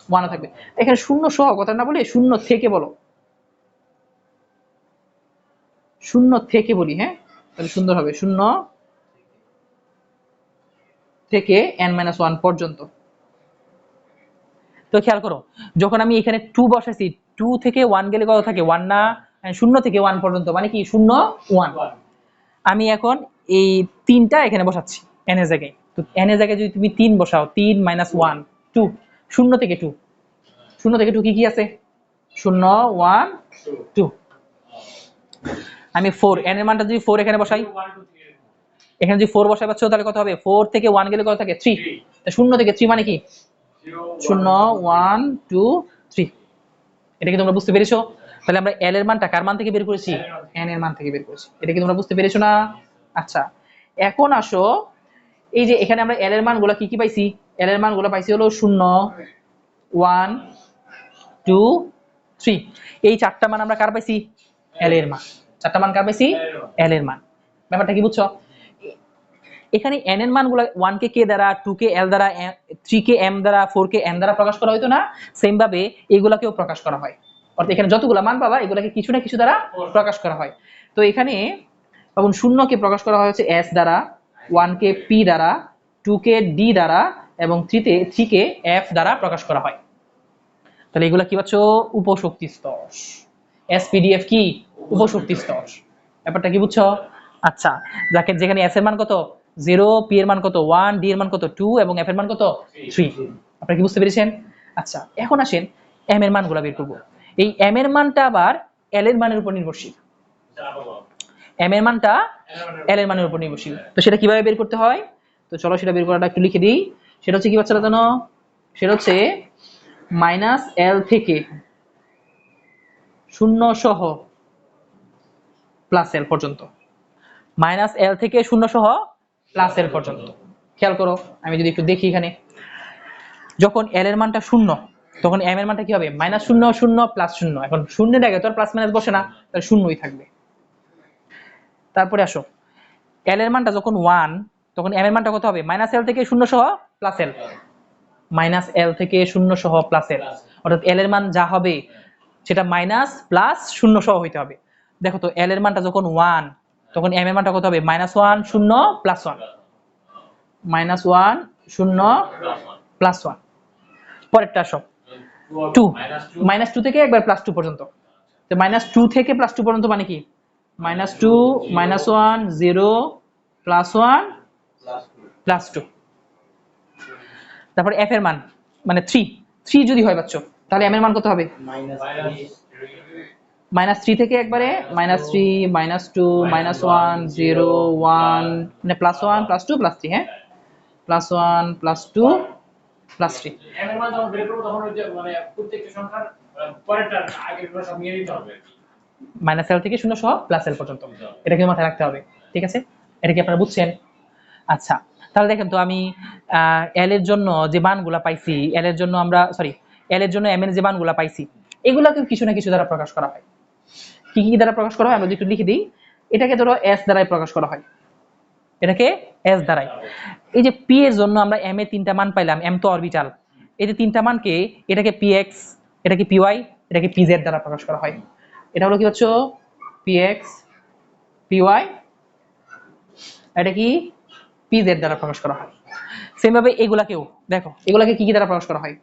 1 ও থাকবে। এখানে 0 সহ কথা না বলে 0 থেকে বলো, 0 থেকে বলি, হ্যাঁ তাহলে সুন্দর হবে। 0 থেকে n-1 পর্যন্ত। তো খেয়াল করো, যখন আমি এখানে 2 বসাইছি, 2 থেকে 1 গেলে কত থাকে? 1 না? 0 থেকে 1 পর্যন্ত মানে কি? 0 1। আমি এখন এই 3টা এখানে বসাচ্ছি n এর জায়গায়। তো n এর জায়গায় যদি তুমি 3 বসাও, 3 - 1 2, 0 থেকে 2, 0 থেকে 2 কি কি আছে? 0 1 2। আমি 4, n এর মানটা যদি 4 এখানে বসাই, এখানে যদি 4 বসাই পাচ্ছ তাহলে কত হবে? 4 থেকে 1 গেলে কত থাকে? 3। তা 0 থেকে 3 মানে কি? 0 1 2 3। এটা কি তোমরা বুঝতে পেরেছো? তাহলে আমরা l এর মানটা কার মান থেকে বের করেছি? n এর মান থেকে বের করেছি। এটা কি তোমরা বুঝতে পেরেছো না? আচ্ছা, এখন আসো এই যে এখানে আমরা l এর মানগুলো কি কি পাইছি? l এর মানগুলো পাইছি হলো 0 1 2 3। এই 4টা মান আমরা কার পাইছি? l এর মান। 4টা মান কার পাইছি? l এর মান। ব্যাপারটা কি বুঝছো? এখানে n এর মানগুলো 1 কে k দ্বারা, 2 কে l দ্বারা, 3 কে m দ্বারা, 4 কে n দ্বারা প্রকাশ করা হয়তো না? সেম ভাবে এগুলাকেও প্রকাশ করা হয়। অর্থাৎ এখানে যতগুলো মান পাবা এগুলাকে কিছু না কিছু দ্বারা প্রকাশ করা হয়। তো এখানে তখন 0 কে প্রকাশ করা হয়েছে s দ্বারা, 1 কে p দ্বারা, 2 কে d দ্বারা এবং 3 কে f দ্বারা প্রকাশ করা হয়। তাহলে এগুলা কি পাচ্ছ? উপশক্তি স্তর। SPDF কি? উপশক্তি স্তর। ব্যাপারটা কি বুঝছো? আচ্ছা, যাকে যেখানে s এর মান কত? 0, p এর মান কত? 1, d এর মান কত? 2 এবং f এর মান কত? 3। আপনারা কি বুঝতে পেরেছেন? আচ্ছা, এখন আসেন m এর মানগুলো বের করব। এই m এর মানটা আবার l এর মানের উপর নির্ভরশীল। m এর মানটা l এর মানের উপর নির্ভরশীল। তো সেটা কিভাবে বের করতে হয়? তো চলো সেটা বের করাটা একটু লিখে দিই। সেটা হচ্ছে কি বাচ্চারা জানো? সেটা হচ্ছে -l থেকে 0 সহ +l পর্যন্ত। -l থেকে 0 সহ +l পর্যন্ত। খেয়াল করো, আমি যদি একটু দেখি এখানে, যখন l এর মানটা 0 তখন m এর মানটা কি হবে? -0 0 +0। এখন শূন্যের জায়গায় তো আর প্লাস মাইনাস বসে না, তাহলে শূন্যই থাকবে। তারপরে আসো, এল এর মানটা যখন 1 তখন এম এর মানটা কত হবে মাইনাস এল থেকে 0 সহ প্লাস এল, মাইনাস এল থেকে 0 সহ প্লাস এল, অর্থাৎ এল এর মান যা হবে সেটা মাইনাস প্লাস 0 সহ হইতে হবে। দেখো তো এল এর মানটা যখন 1 তখন এম এর মানটা কত হবে -1 0 প্লাস 1, -1 0 প্লাস 1। পরেরটা আসো 2, -2 থেকে একবার +2 পর্যন্ত। তো -2 থেকে +2 পর্যন্ত মানে কি -2 -1 0 +1 +2। তারপর f এর মান মানে 3 যদি হয় বাচ্চা তাহলে m এর মান কত হবে -3 থেকে একবারে -3 -2 -1 0 1 মানে +1 +2 +3, হ্যাঁ +1 +2 +3। এম এর মান যখন বের করব তখন ওই যে মানে প্রত্যেকটা সংখ্যার পরেরটার আগেরগুলো সব নিয়ে নিতে হবে। -l থেকে 0 সহ +l পর্যন্ত, এটা কি মাথায় রাখতে হবে, ঠিক আছে? এটা কি আপনারা বুঝছেন? আচ্ছা, তাহলে দেখেন তো আমি l এর জন্য যে মানগুলা পাইছি, l এর জন্য আমরা সরি l এর জন্য m এর যে মানগুলা পাইছি এগুলাকে কিছু না কিছু দ্বারা প্রকাশ করা হয়। কি কি দ্বারা প্রকাশ করা হয় আমরা যদি একটু লিখে দিই। এটাকে ধরো s দ্বারাই প্রকাশ করা হয়, এটাকে s দ্বারাই। এই যে p এর জন্য আমরা m এর তিনটা মান পাইলাম, m তো অরবিটাল, এই যে তিনটা মানকে এটাকে px, এটাকে py, এটাকে pz দ্বারা প্রকাশ করা হয়। এটা হলো কি হচ্ছে px py, এটা কি pz দ্বারা প্রকাশ করা হয়। সেম ভাবে এগুলাকেও দেখো, এগুলাকে কি কি দ্বারা প্রকাশ করা হয়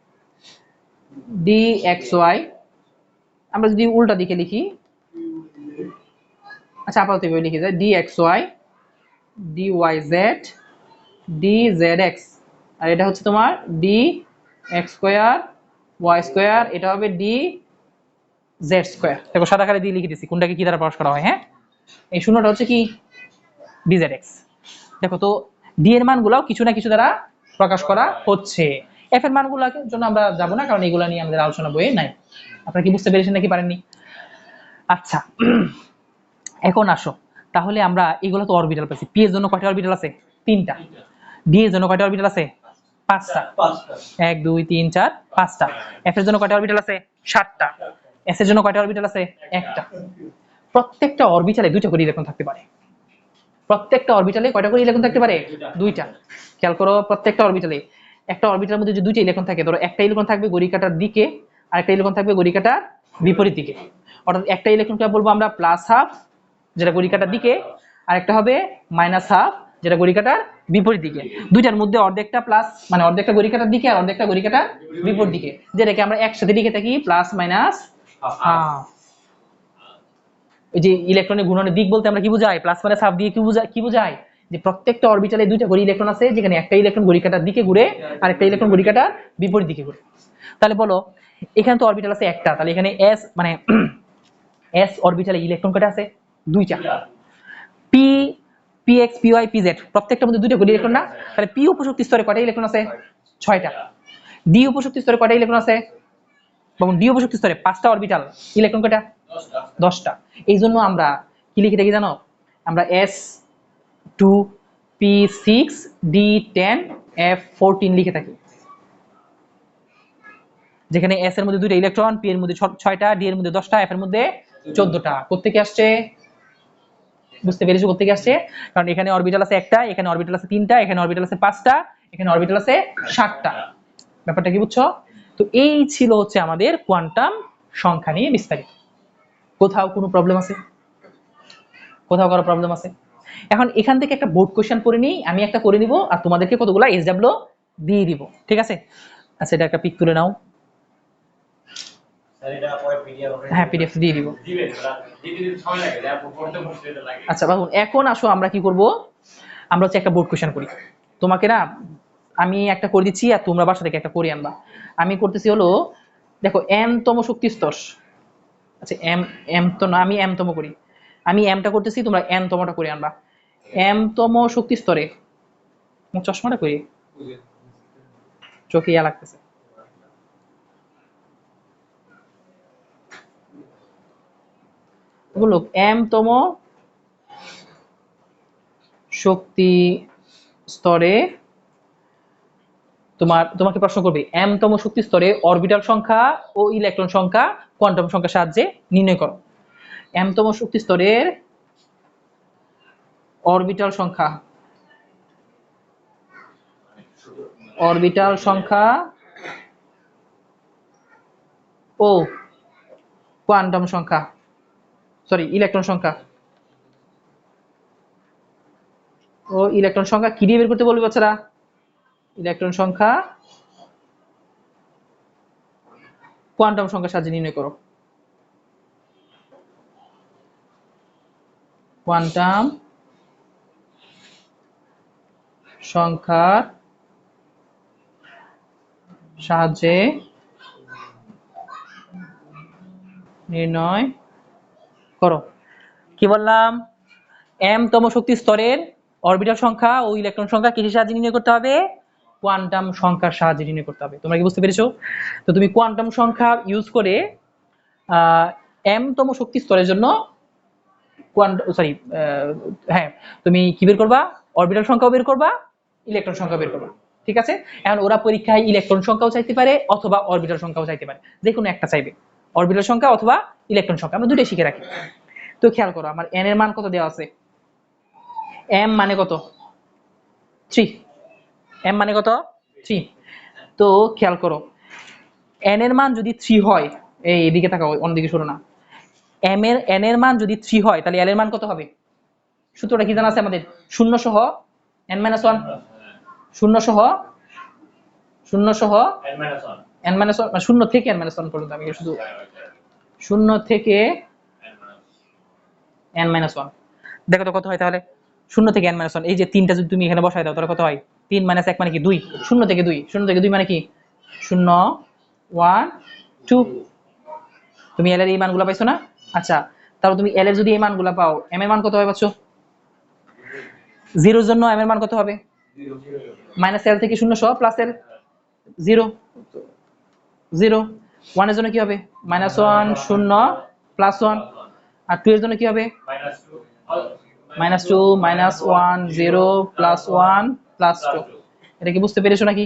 dxy। আমরা যদি উল্টা দিকে লিখি, আচ্ছা আপাতত এভাবে লিখে যায় dxy dyz dzx, আর এটা হচ্ছে তোমার dx স্কয়ার y স্কয়ার, এটা হবে dz স্কয়ার। দেখো সাদা কালি দিয়ে লিখে দিছি কোনটাকে কি দ্বারা প্রকাশ করা হয়। হ্যাঁ, এই শূন্যটা হচ্ছে কি dzx। দেখো তো d এর মানগুলোও কিছু না কিছু দ্বারা প্রকাশ করা হচ্ছে। f এর মানগুলোর জন্য আমরা যাব না, কারণ এগুলা নিয়ে আমাদের আলোচনা বইয়ে নাই। আপনারা কি বুঝতে পেরেছেন নাকি পারেননি? আচ্ছা, এখন আসো তাহলে আমরা এগুলো তো অরবিটাল পাইছি। p এর জন্য কয়টা অরবিটাল আছে? 3টা। d এর জন্য কয়টা অরবিটাল আছে? 5টা। 1 2 3 4 5টা। f এর জন্য কয়টা অরবিটাল আছে? 7টা। s এর জন্য কয়টা অরবিটাল আছে? 1টা। প্রত্যেকটা অরবিটালে 2টা করে ইলেকট্রন থাকতে পারে। প্রত্যেকটা অরবিটালে কয়টা করে ইলেকট্রন থাকতে পারে? 2টা। খেয়াল করো, প্রত্যেকটা অরবিটালে একটা অরবিটালের মধ্যে যে 2টা ইলেকট্রন থাকে, ধরো একটা ইলেকট্রন থাকবে ঘড়ি কাঁটার দিকে আর একটা ইলেকট্রন থাকবে ঘড়ি কাঁটার বিপরীত দিকে। অর্থাৎ একটা ইলেকট্রনকে বলবো আমরা প্লাস হাফ যেটা ঘড়ি কাঁটার দিকে, আর একটা হবে মাইনাস হাফ যেটা ঘড়ি কাঁটার বিপরীত দিকে। দুইটার মধ্যে অর্ধেকটা প্লাস মানে অর্ধেকটা ঘড়ি কাঁটার দিকে আর অর্ধেকটা ঘড়ি কাঁটার বিপরীত দিকে, যেটাকে আমরা একসাথে লিখে থাকি প্লাস মাইনাস হাফ। ওই যে ইলেকট্রনের ঘূর্ণনের দিক বলতে আমরা কি বুঝাই? প্লাস মাইনাস হাফ দিয়ে কি বুঝাই? যে প্রত্যেকটা অরবিটালে 2টা করে ইলেকট্রন আছে, যেখানে একটা ইলেকট্রন ঘড়ি কাঁটার দিকে ঘুরে আর একটা ইলেকট্রন ঘড়ি কাঁটার বিপরীত দিকে ঘুরে। তাহলে বলো এখানে তো অরবিটাল আছে একটা, তাহলে এখানে s মানে s অরবিটালে ইলেকট্রন কয়টা আছে? 2টা। p px py pz প্রত্যেকটার মধ্যে 2টা করে ইলেকট্রন না? তাহলে p উপশক্তি স্তরে কয়টা ইলেকট্রন আছে? 6টা। d উপশক্তি স্তরে কয়টা ইলেকট্রন আছে? এবং d উপশক্তি স্তরে 5টা অরবিটাল, ইলেকট্রন কয়টা? 10টা। এই জন্য আমরা কি লিখে থাকি জানো? আমরা s2 p6 d10 f14 লিখে থাকি, যেখানে s এর মধ্যে 2টা ইলেকট্রন, p এর মধ্যে 6টা, d এর মধ্যে 10টা, f এর মধ্যে 14টা। কোত্থেকে আসছে? বুঝতে পেরেছো কোত্থেকে আসছে? কারণ এখানে অরবিটাল আছে একটা, এখানে অরবিটাল আছে 3টা, এখানে অরবিটাল আছে 5টা, এখানে অরবিটাল আছে 7টা। ব্যাপারটা কি বুঝছো? তো এই ছিল হচ্ছে আমাদের কোয়ান্টাম সংখ্যা নিয়ে বিস্তারিত। কোথাও কোনো প্রবলেম আছে? কোথাও কারো প্রবলেম আছে? এখন এখান থেকে একটা বোর্ড কোশ্চেন করে নিই, আমি একটা করে নিব আর তোমাদেরকে কতগুলা এসডব্লিউ দিয়ে দিব, ঠিক আছে? আচ্ছা, এটা একটা পিক তুলে নাও। হ্যাঁ, পিডিএফ দিয়ে দিব। আচ্ছা বাবু, এখন আসো আমরা কি করব, আমরা হচ্ছে একটা বোর্ড কোশ্চেন করি। তোমাকে না আমি একটা করে দিচ্ছি আর তোমরা বাসা থেকে একটা করে আনবা। আমি করতেছি হলো, দেখো n তম শক্তি স্তর, আচ্ছা m তো না, আমি m তম করি। আমি mটা করতেছি, তোমরা n তমটা করে আনবা। m তম শক্তি স্তরে চশমাটা করি, চোখে ইয়া লাগতেছে। বলো m তম শক্তি স্তরে তোমাকে প্রশ্ন করবে m তম শক্তি স্তরে অরবিটাল সংখ্যা ও ইলেকট্রন সংখ্যা কোয়ান্টাম সংখ্যার সাহায্যে নির্ণয় করো। m তম শক্তি স্তরের অরবিটাল সংখ্যা, অরবিটাল সংখ্যা ও কোয়ান্টাম সংখ্যা, সরি ইলেকট্রন সংখ্যা ও ইলেকট্রন সংখ্যা কি দিয়ে বের করতে বলবি বাচ্চারা? ইলেকট্রন সংখ্যা কোয়ান্টাম সংখ্যার সাহায্যে নির্ণয় করো। কোয়ান্টাম সংখ্যার সাহায্যে নির্ণয় করো। কি বললাম? m তম শক্তি স্তরের অরবিটাল সংখ্যা ও ইলেকট্রন সংখ্যা কিসের সাহায্যে নির্ণয় করতে হবে? কোয়ান্টাম সংখ্যার সাহায্যে নির্ণয় করতে হবে। তোমরা কি বুঝতে পেরেছো? তো তুমি কোয়ান্টাম সংখ্যা ইউজ করে m তম শক্তি স্তরের জন্য হ্যাঁ তুমি কি বের করবা? অরবিটাল সংখ্যাও বের করবা, ইলেকট্রন সংখ্যা বের করবা। ঠিক আছে, এখন ওরা পরীক্ষায় ইলেকট্রন সংখ্যাও চাইতে পারে অথবা অরবিটাল সংখ্যাও চাইতে পারে, যে কোনো একটা চাইবে, অরবিটাল সংখ্যা অথবা ইলেকট্রন সংখ্যা, আমরা দুটোই শিখে রাখি। তো খেয়াল করো আমার n এর মান কত দেওয়া আছে? m মানে কত? 3। m মানে কত? 3। তো খেয়াল করো n এর মান যদি 3 হয়, এই এদিকে তাকাও, অন্যদিকে সরো না। n এর মান যদি 3 হয় তাহলে l এর মান কত হবে? সূত্রটা কি জানা আছে আমাদের? শূন্য সহ n - 1, শূন্য সহ n - 1 মানে শূন্য থেকে n - 1 পর্যন্ত, আমি শুধু শূন্য থেকে n - 1 দেখো তো কত হয় তাহলে? শূন্য থেকে n - 1, এই যে 3টা যদি তুমি এখানে বসায় দাও তাহলে কত হয়? 3 - 1 মানে কি 2, শূন্য থেকে 2, শূন্য থেকে 2 মানে কি 0 1 2। তুমি l এর এই মানগুলো পাইছো না? আচ্ছা, তাহলে তুমি l এর যদি এই মানগুলো পাও, m এর মান কত হবে পাচ্ছো? 0 এর জন্য m এর মান কত হবে? -l থেকে 0 সহ প্লাস l, 0 0। 1 এর জন্য কি হবে? -1 0 প্লাস 1। আর 2 এর জন্য কি হবে? -2 -1 0 প্লাস 1 প্লাস 2। এটা কি বুঝতে পেরেছো নাকি?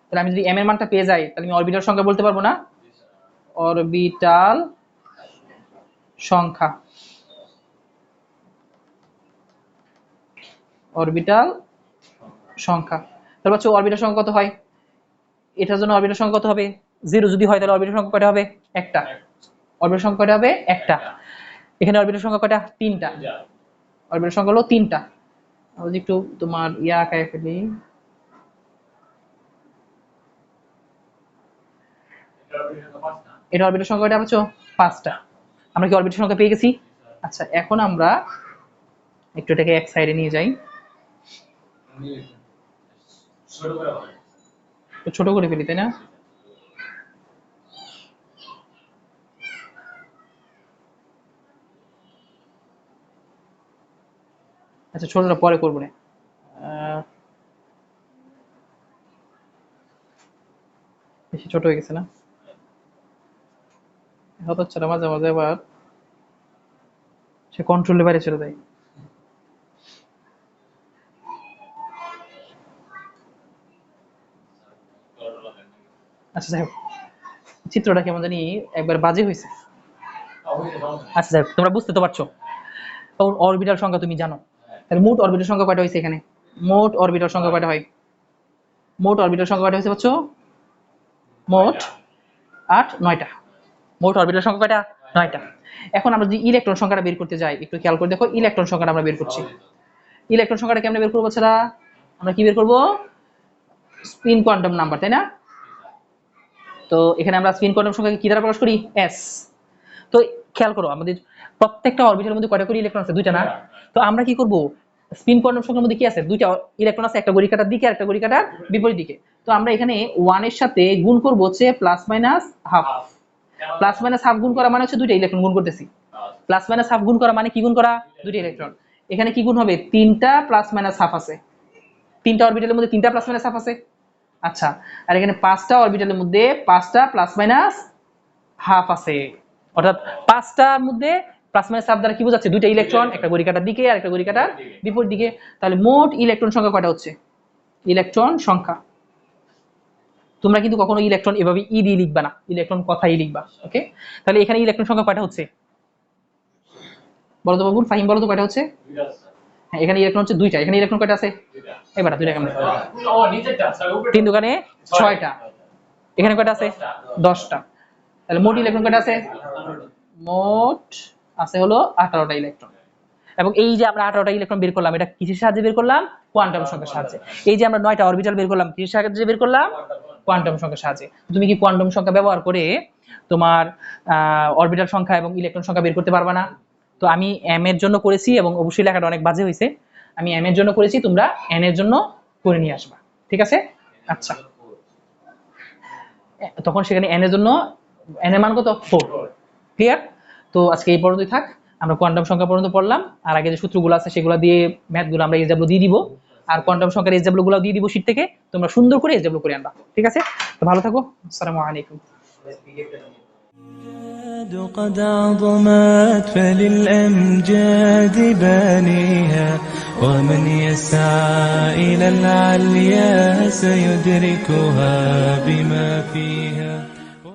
তাহলে আমি যদি m এর মানটা পেয়ে যাই তাহলে আমি অরবিটাল সংখ্যা বলতে পারবো না? অরবিটাল সংখ্যা, অরবিটাল সংখ্যা। তাহলে বাচ্চা অরবিটাল সংখ্যা কত হয়? এটার জন্য অরবিটাল সংখ্যা কত হবে? 0 যদি হয় তাহলে অরবিটাল সংখ্যা কয়টা হবে? একটা। অরবিটাল সংখ্যা কয়টা হবে? একটা। এখানে অরবিটাল সংখ্যা কয়টা? 3টা। অরবিটাল সংখ্যা হলো 3টা। আমি যদি একটু তোমার আঁকায় ফেলি, এটা অরবিটাল সংখ্যা কয়টা পাচ্ছো? 5টা। আমরা কি অরবিটাল সংখ্যা পেয়ে গেছি? আচ্ছা, এখন আমরা একটু এটাকে এক সাইডে নিয়ে যাই, ছোট করে ফেলি, তাই না? আচ্ছা, ছোটটা পরে করবো না। বেশি ছোট হয়ে গেছে না? হচ্ছে না, মাঝে মাঝে আবার সে কন্ট্রোলের বাইরে চলে যায়। আচ্ছা যাই হোক, চিত্রটা কেমন জানি একবার বাজে হয়েছে। আচ্ছা যাই হোক, তোমরা বুঝতে তো পারছো। অরবিটাল সংখ্যা তুমি জানো, তাহলে মোট অরবিটাল সংখ্যা কয়টা হয়েছে এখানে? মোট অরবিটাল সংখ্যা কয়টা হয়? মোট অরবিটাল সংখ্যা কয়টা হয়েছে পাচ্ছো? মোট 9টা। মোট অরবিটাল সংখ্যা কয়টা? 9টা। এখন আমরা যদি ইলেকট্রন সংখ্যাটা বের করতে যাই, একটু খেয়াল করে দেখো, ইলেকট্রন সংখ্যাটা আমরা বের করছি। ইলেকট্রন সংখ্যাটা কেমনে বের করবো বাচ্চারা? আমরা কি বের করবো? স্পিন কোয়ান্টাম নাম্বার, তাই না? তো এখানে আমরা স্পিন কোয়ান্টাম সংখ্যাকে কি দ্বারা প্রকাশ করি? s। তো খেয়াল করো, আমাদের প্রত্যেকটা অরবিটালের মধ্যে কয়টা করে ইলেকট্রন আছে? 2টা না? তো আমরা কি করব? স্পিন কোয়ান্টাম সংখ্যার মধ্যে কি আছে? 2টা ইলেকট্রন আছে, একটা ঘড়ি কাঁটার দিকে আর একটা ঘড়ি কাঁটার বিপরীত দিকে। তো আমরা এখানে 1 এর সাথে গুণ করব হচ্ছে plus minus half. Plus minus half গুণ করা মানে হচ্ছে 2টা ইলেকট্রন গুণ করতেছি। প্লাস মাইনাস হাফ গুণ করা মানে কি গুণ করা? 2টা ইলেকট্রন। এখানে কি গুণ হবে? 3টা প্লাস মাইনাস হাফ আছে। 3টা অরবিটালের মধ্যে 3টা প্লাস মাইনাস হাফ আছে। আচ্ছা, আর এখানে 5টা অরবিটালের মধ্যে 5টা প্লাস মাইনাস হাফ আছে। অর্থাৎ 5টার মধ্যে প্লাস মাইনাস হাফ দ্বারা কি বোঝাচ্ছে? 2টা ইলেকট্রন, একটা ঘড়ি কাঁটার দিকে আর একটা ঘড়ি কাঁটার বিপরীত দিকে। তাহলে মোট ইলেকট্রন সংখ্যা কয়টা হচ্ছে? ইলেকট্রন সংখ্যা। তোমরা কিন্তু কখনো ইলেকট্রন এভাবে ই দিয়ে লিখবা না, ইলেকট্রন কথাই লিখবা। ওকে, তাহলে এখানে ইলেকট্রন সংখ্যা কয়টা হচ্ছে? বলো তো বাবুল, ফাহিম বলো তো কয়টা হচ্ছে? হ্যাঁ, এখানে ইলেকট্রন হচ্ছে দুইটা, এখানে ইলেকট্রন কয়টা আছে? এবার দুইটা কেমন? ও নিচেরটা স্যার উপরে 3 দোকানে 6টা, এখানে কয়টা আছে? 10টা। তাহলে মোট ইলেকট্রন কয়টা আছে? মোট আছে হলো 18টা ইলেকট্রন। এবং এই যে আমরা 18টা ইলেকট্রন বের করলাম, এটা কিসের সাহায্যে বের করলাম? কোয়ান্টাম সংখ্যার সাহায্যে। এই যে আমরা 9টা অরবিটাল বের করলাম, কিসের সাহায্যে বের করলাম? কোয়ান্টাম সংখ্যার সাহায্যে। তুমি কি কোয়ান্টাম সংখ্যা ব্যবহার করে তোমার অরবিটাল সংখ্যা এবং ইলেকট্রন সংখ্যা বের করতে পারবা না? তো আমি এম এর জন্য করেছি, এবং অবশ্যই লেখাটা অনেক বাজে হয়েছে। আমি এম এর জন্য করেছি, তোমরা এন এর জন্য করে নিয়ে আসবা, ঠিক আছে? আচ্ছা, তখন সেখানে এন এর জন্য এন এর মান কত? 4। ক্লিয়ার? তো আজকে এই পর্যন্তই থাক। আমরা কোয়ান্টাম সংখ্যা পর্যন্ত পড়লাম, আর আগে যে সূত্রগুলো আছে সেগুলো দিয়ে ম্যাথগুলো আমরা এসডব্লিউ দিয়ে দিব, আর কোয়ান্টাম সংখ্যার এসডব্লিউ গুলো দিয়ে দিব শীট থেকে। তোমরা সুন্দর করে এসডব্লিউ করে আনবা, ঠিক আছে? তো ভালো থাকো, আসসালামু আলাইকুম। قد عظمت فللأمجاد بانيها ومن يسعى إلى العليا سيدركها بما فيها.